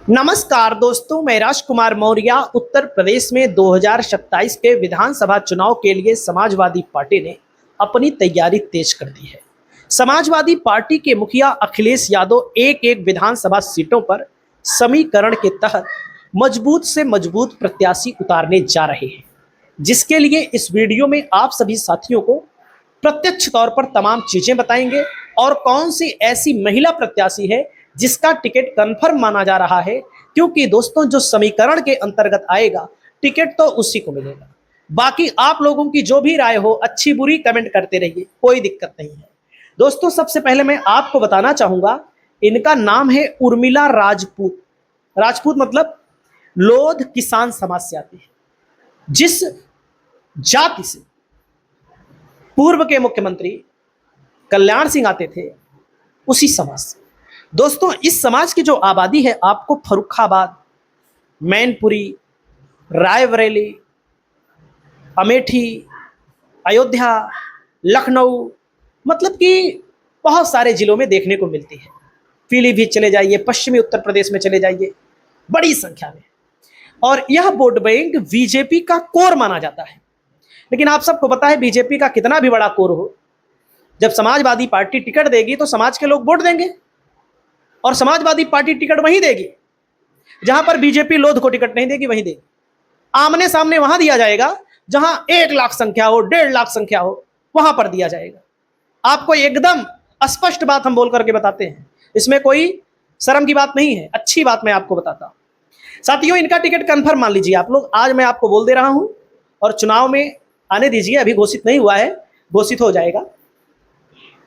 नमस्कार दोस्तों, मैं राजकुमार मौर्य। उत्तर प्रदेश में 2027 के विधानसभा चुनाव के लिए समाजवादी पार्टी ने अपनी तैयारी तेज कर दी है। समाजवादी पार्टी के मुखिया अखिलेश यादव एक एक विधानसभा सीटों पर समीकरण के तहत मजबूत से मजबूत प्रत्याशी उतारने जा रहे हैं, जिसके लिए इस वीडियो में आप सभी साथियों को प्रत्यक्ष तौर पर तमाम चीजें बताएंगे और कौन सी ऐसी महिला प्रत्याशी है जिसका टिकट कंफर्म माना जा रहा है, क्योंकि दोस्तों जो समीकरण के अंतर्गत आएगा टिकट तो उसी को मिलेगा। बाकी आप लोगों की जो भी राय हो, अच्छी बुरी कमेंट करते रहिए, कोई दिक्कत नहीं है। दोस्तों सबसे पहले मैं आपको बताना चाहूंगा, इनका नाम है उर्मिला राजपूत। राजपूत मतलब लोध किसान समाज से आती है। जिस जाति से पूर्व के मुख्यमंत्री कल्याण सिंह आते थे, उसी समाज से। दोस्तों इस समाज की जो आबादी है आपको फर्रुखाबाद, मैनपुरी, रायबरेली, अमेठी, अयोध्या, लखनऊ, मतलब कि बहुत सारे जिलों में देखने को मिलती है। पीलीभीत चले जाइए, पश्चिमी उत्तर प्रदेश में चले जाइए, बड़ी संख्या में। और यह वोट बैंक बीजेपी का कोर माना जाता है। लेकिन आप सबको पता है बीजेपी का कितना भी बड़ा कोर हो, जब समाजवादी पार्टी टिकट देगी तो समाज के लोग वोट देंगे, और समाजवादी पार्टी टिकट वहीं देगी जहां पर बीजेपी लोध को टिकट नहीं देगी, वहीं देगी। आमने सामने वहां दिया जाएगा जहां 1 लाख संख्या हो, 1.5 लाख संख्या हो, वहां पर दिया जाएगा। आपको एकदम स्पष्ट बात हम बोल करके बताते हैं, इसमें कोई शर्म की बात नहीं है, अच्छी बात मैं आपको बताता हूं। साथियों इनका टिकट कंफर्म मान लीजिए आप लोग, आज मैं आपको बोल दे रहा हूं, और चुनाव में आने दीजिए, अभी घोषित नहीं हुआ है, घोषित हो जाएगा।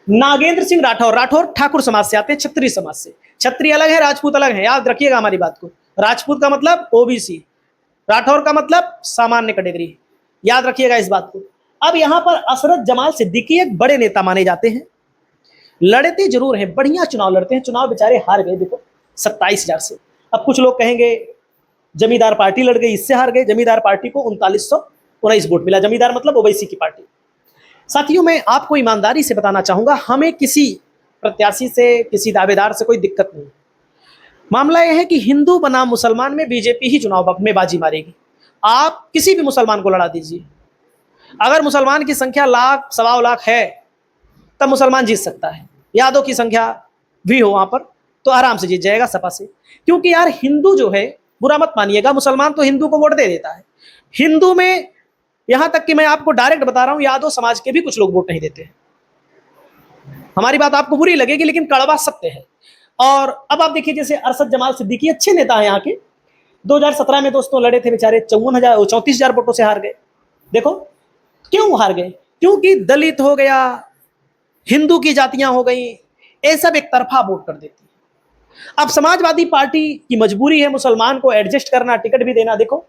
नागेंद्र सिंह राठौर, राठौर ठाकुर समाज से आते हैं, क्षत्रिय समाज से। क्षत्रिय अलग है, राजपूत अलग है, याद रखिएगा हमारी बात को। राजपूत का मतलब ओबीसी, राठौर का मतलब सामान्य कैटेगरी, याद रखिएगा इस बात को। अब यहां पर असरत जमाल सिद्दीकी एक बड़े नेता माने जाते हैं, लड़ते जरूर हैं, बढ़िया चुनाव लड़ते हैं। चुनाव बेचारे हार गए देखो 27,000 से। अब कुछ लोग कहेंगे जमींदार पार्टी लड़ गई, इससे हार गए। जमींदार पार्टी को 3919 वोट मिला, जमींदार मतलब ओवैसी की पार्टी। साथियों मैं आपको ईमानदारी से बताना चाहूंगा, हमें किसी प्रत्याशी से, किसी दावेदार से कोई दिक्कत नहीं। मामला यह है कि हिंदू बनाम मुसलमान में बीजेपी ही चुनाव में बाजी मारेगी। आप किसी भी मुसलमान को लड़ा दीजिए, अगर मुसलमान की संख्या लाख, 1.25 लाख है तब मुसलमान जीत सकता है। यादव की संख्या भी हो वहां पर तो आराम से जीत जाएगा सपा से। क्योंकि यार हिंदू जो है, बुरा मत मानिएगा, मुसलमान तो हिंदू को वोट दे देता है। हिंदू में यहां तक कि मैं आपको डायरेक्ट बता रहा हूं, यादव समाज के भी कुछ लोग वोट नहीं देते हैं। हमारी बात आपको बुरी लगेगी लेकिन कड़वा सत्य है। और अब आप देखिए, जैसे अरशद जमाल सिद्दीकी अच्छे नेता है यहाँ के, 2017 में दोस्तों लड़े थे बेचारे, 34,000 वोटों से हार गए। देखो क्यों हार गए, क्योंकि दलित हो गया, हिंदू की जातियां हो गई, ये सब एक तरफा वोट कर देती है। अब समाजवादी पार्टी की मजबूरी है मुसलमान को एडजस्ट करना, टिकट भी देना। देखो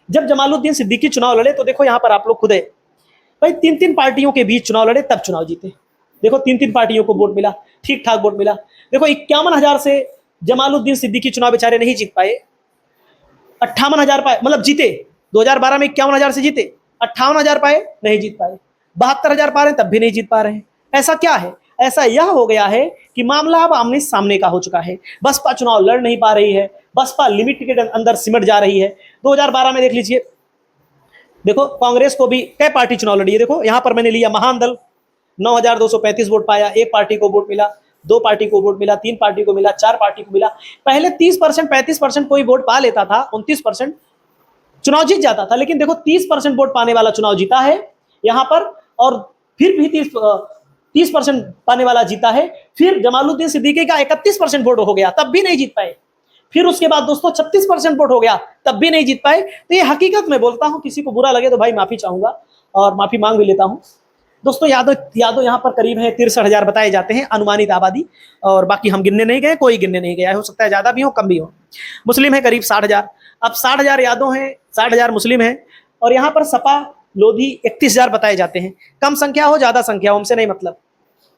जब जमालुद्दीन सिद्दीकी चुनाव लड़े तो देखो यहाँ पर आप लोग खुद है भाई, 3 पार्टियों के बीच चुनाव लड़े तब चुनाव जीते। देखो 3 पार्टियों को वोट मिला, ठीक ठाक वोट मिला। देखो 51,000 से जमालुद्दीन सिद्दीकी चुनाव बेचारे नहीं जीत पाए, 58,000 पाए, मतलब जीते। 2012 में 51,000 से जीते, 58,000 पाए, नहीं जीत पाए। 72,000 पा रहे हैं तब भी नहीं जीत पा रहे हैं। ऐसा क्या है? ऐसा यह हो गया है कि मामला अब आमने सामने का हो चुका है। बसपा चुनाव लड़ नहीं पा रही है, बसपा लिमिट के अंदर सिमट जा रही है। 2012 में देख लीजिए, देखो कांग्रेस को भी कई पार्टी चुनाव लड़ी है। देखो यहां पर मैंने लिया महान दल, 9,235 वोट पाया, 1 पार्टी को वोट मिला, 2 पार्टी को वोट मिला, 3 पार्टी को मिला, 4 पार्टी को मिला। पहले 30%, 35% कोई वोट पा लेता था, 29% चुनाव जीत जाता था। लेकिन देखो 30% वोट पाने वाला चुनाव जीता है यहां पर, और फिर भी 30% पाने वाला जीता है। फिर जमालुद्दीन सिद्दीकी का 31% वोट हो गया, तब भी नहीं जीत पाए। फिर उसके बाद दोस्तों 36% वोट हो गया, तब भी नहीं जीत पाए। तो ये हकीकत मैं बोलता हूं, किसी को बुरा लगे तो भाई माफी चाहूंगा और माफी मांग भी लेता हूं। दोस्तों यादव यहाँ पर करीब है 63,000 बताए जाते हैं अनुमानित आबादी, और बाकी हम गिनने नहीं गए, कोई गिनने नहीं गया है, हो सकता है ज्यादा भी हो कम भी हो। मुस्लिम है करीब 60,000। अब 60,000 यादव हैं, 60,000 मुस्लिम हैं, और यहाँ पर सपा लोधी 31,000 बताए जाते हैं। कम संख्या हो ज्यादा संख्या हो हमसे नहीं मतलब,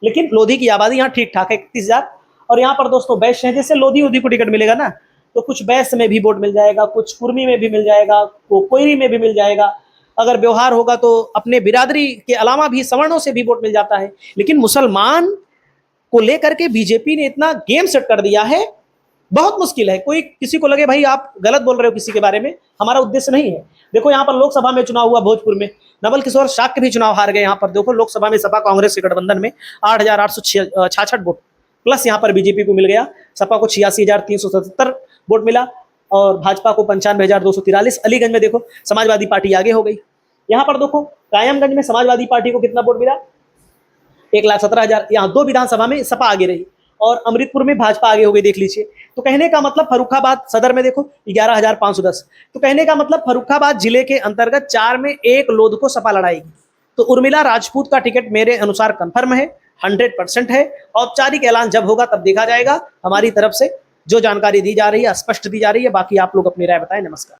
लेकिन लोधी की आबादी यहाँ ठीक ठाक है 31,000। और यहाँ पर दोस्तों वैश्य है, जैसे लोधी को टिकट मिलेगा ना, तो कुछ वैश्य में भी वोट मिल जाएगा, कुछ कुर्मी में भी मिल जाएगा, कोयरी में भी मिल जाएगा। अगर व्यवहार होगा तो अपने बिरादरी के अलावा भी सवर्णों से भी वोट मिल जाता है। लेकिन मुसलमान को लेकर के बीजेपी ने इतना गेम सेट कर दिया है बहुत मुश्किल है। कोई किसी को लगे भाई आप गलत बोल रहे हो किसी के बारे में, हमारा उद्देश्य नहीं है। देखो यहाँ पर लोकसभा में चुनाव हुआ भोजपुर में, नवल किशोर शाक्य भी चुनाव हार गए। यहाँ पर देखो लोकसभा में सपा कांग्रेस के गठबंधन में 8,866 वोट प्लस यहाँ पर बीजेपी को मिल गया। सपा को 86,377 वोट मिला और भाजपा को 95,243। अलीगंज में देखो समाजवादी पार्टी आगे हो गई। यहाँ पर देखो कायमगंज में समाजवादी पार्टी को कितना वोट मिला, 1,17,000। यहाँ 2 विधानसभा में सपा आगे रही और अमृतपुर में भाजपा आगे हो गई, देख लीजिए। तो कहने का मतलब फर्रुखाबाद सदर में देखो 11,510। तो कहने का मतलब फर्रुखाबाद जिले के अंतर्गत 4 में 1 लोध को सपा लड़ाएगी। तो उर्मिला राजपूत का टिकट मेरे अनुसार कंफर्म है, 100% है। औपचारिक ऐलान जब होगा तब देखा जाएगा। हमारी तरफ से जो जानकारी दी जा रही है स्पष्ट दी जा रही है। बाकी आप लोग अपनी राय बताएं। नमस्कार।